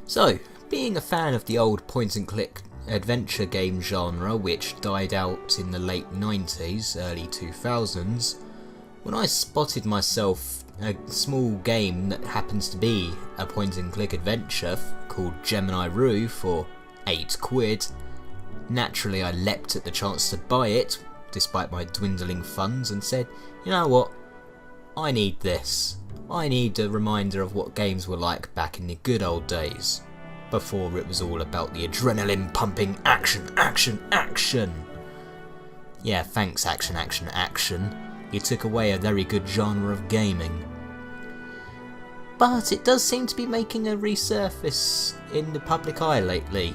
So, being a fan of the old point-and-click adventure game genre which died out in the late 90s, early 2000s, when I spotted myself a small game that happens to be a point-and-click adventure called Gemini Rue for £8, naturally I leapt at the chance to buy it, despite my dwindling funds, and said, you know what, I need this. I need a reminder of what games were like back in the good old days, before it was all about the adrenaline pumping action, action, action. Yeah, thanks action, action, action. You took away a very good genre of gaming. But it does seem to be making a resurface in the public eye lately.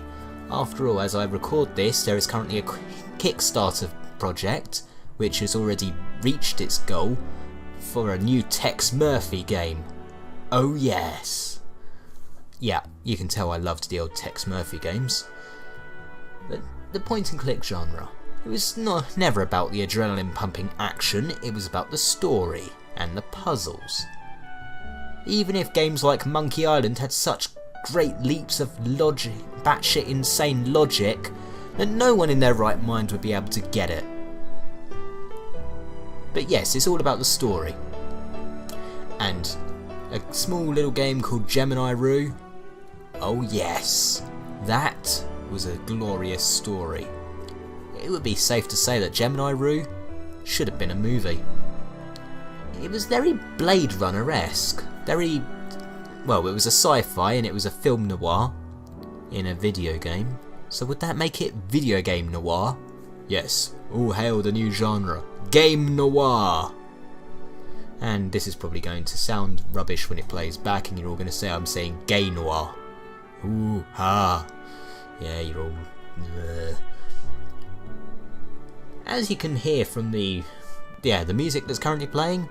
After all, as I record this, there is currently a Kickstarter project which has already reached its goal for a new Tex Murphy game. Oh yes. Yeah, you can tell I loved the old Tex Murphy games. But the point and click genre, it was never about the adrenaline pumping action, it was about the story and the puzzles. Even if games like Monkey Island had such great leaps of logic, batshit insane logic, that no one in their right mind would be able to get it. But yes, it's all about the story. And a small little game called Gemini Rue, oh yes, that was a glorious story. It would be safe to say that Gemini Rue should have been a movie. It was very Blade Runner-esque, very, well, it was a sci-fi and it was a film noir in a video game. So would that make it video game noir? Yes, all hail the new genre, game noir. And this is probably going to sound rubbish when it plays back and you're all going to say I'm saying gay noir. Ooh, ha. Yeah, you're all... As you can hear from the music that's currently playing,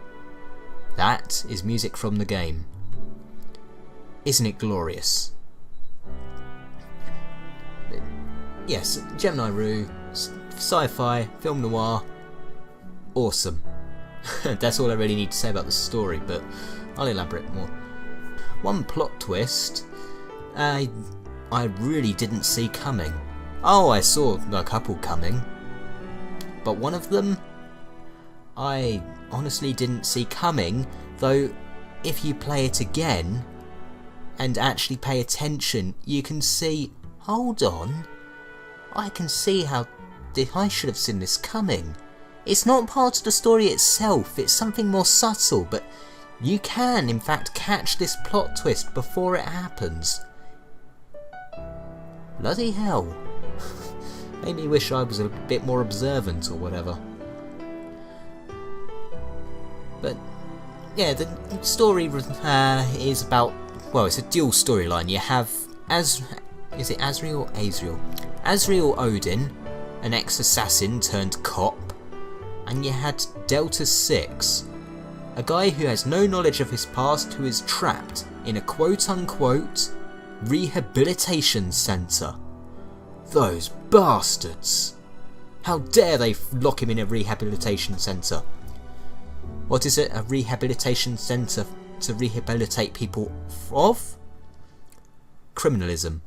that is music from the game. Isn't it glorious? Yes, Gemini Rue, sci-fi, film noir, awesome. That's all I really need to say about the story, but I'll elaborate more. One plot twist I really didn't see coming. Oh, I saw a couple coming, but one of them I honestly didn't see coming, though if you play it again and actually pay attention, you can see, hold on, I can see how I should have seen this coming. It's not part of the story itself, it's something more subtle, but you can in fact catch this plot twist before it happens. Bloody hell. Made me wish I was a bit more observant or whatever. But yeah, the story is about, well, it's a dual storyline. You have is it Azrael or Azrael? Azrael Odin, an ex-assassin turned cop, and you had Delta 6, a guy who has no knowledge of his past who is trapped in a quote-unquote rehabilitation centre. Those bastards! How dare they lock him in a rehabilitation centre? What is it, a rehabilitation centre to rehabilitate people of? Criminalism.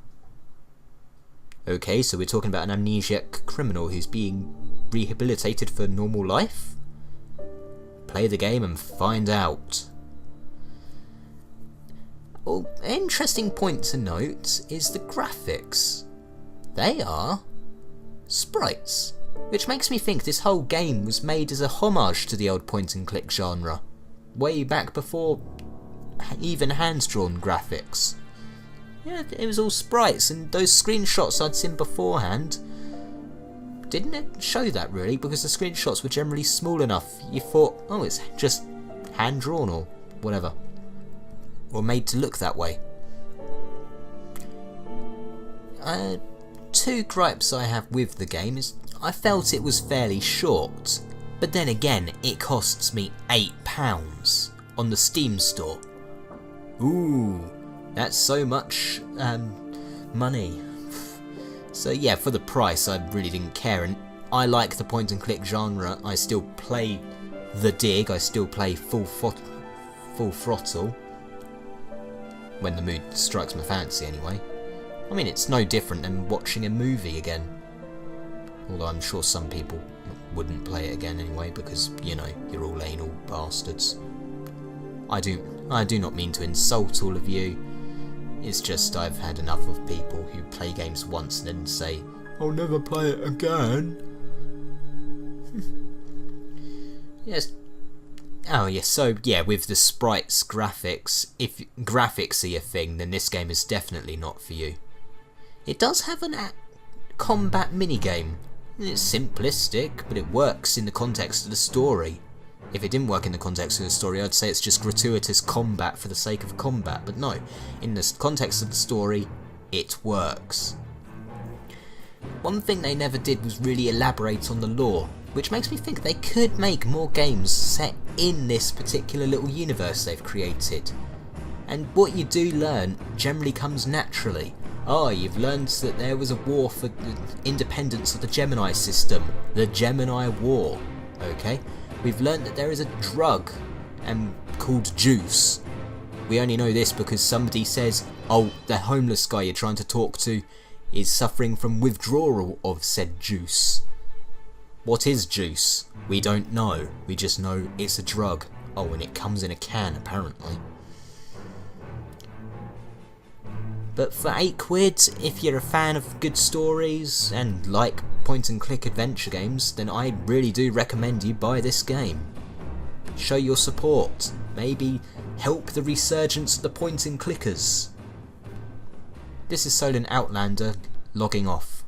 Okay, so we're talking about an amnesiac criminal who's being rehabilitated for normal life? Play the game and find out. Well, an interesting point to note is the graphics. They are sprites, which makes me think this whole game was made as a homage to the old point-and-click genre, way back before even hand-drawn graphics. Yeah, it was all sprites, and those screenshots I'd seen beforehand didn't it show that really, because the screenshots were generally small enough you thought, oh, it's just hand-drawn or whatever, or made to look that way. Two gripes I have with the game is I felt it was fairly short, but then again it costs me £8 on the Steam store. Ooh, that's so much money. So yeah, for the price I really didn't care, and I like the point and click genre. I still play The Dig, I still play full throttle, when the mood strikes my fancy anyway. I mean, it's no different than watching a movie again. Although I'm sure some people wouldn't play it again anyway, because, you know, you're all anal bastards. I do not mean to insult all of you. It's just I've had enough of people who play games once and then say, "I'll never play it again." Yes. Oh yes, so yeah, with the sprites, graphics, if graphics are your thing, then this game is definitely not for you. It does have an combat minigame. It's simplistic, but it works in the context of the story. If it didn't work in the context of the story, I'd say it's just gratuitous combat for the sake of combat, but no, in the context of the story, it works. One thing they never did was really elaborate on the lore, which makes me think they could make more games set in this particular little universe they've created. And what you do learn generally comes naturally. Oh, you've learned that there was a war for the independence of the Gemini system, the Gemini War, okay? We've learned that there is a drug called juice. We only know this because somebody says, oh, the homeless guy you're trying to talk to is suffering from withdrawal of said juice. What is juice? We don't know. We just know it's a drug. Oh, and it comes in a can, apparently. But for £8, if you're a fan of good stories and like point-and-click adventure games, then I really do recommend you buy this game. Show your support. Maybe help the resurgence of the point-and-clickers. This is Solin Outlander, logging off.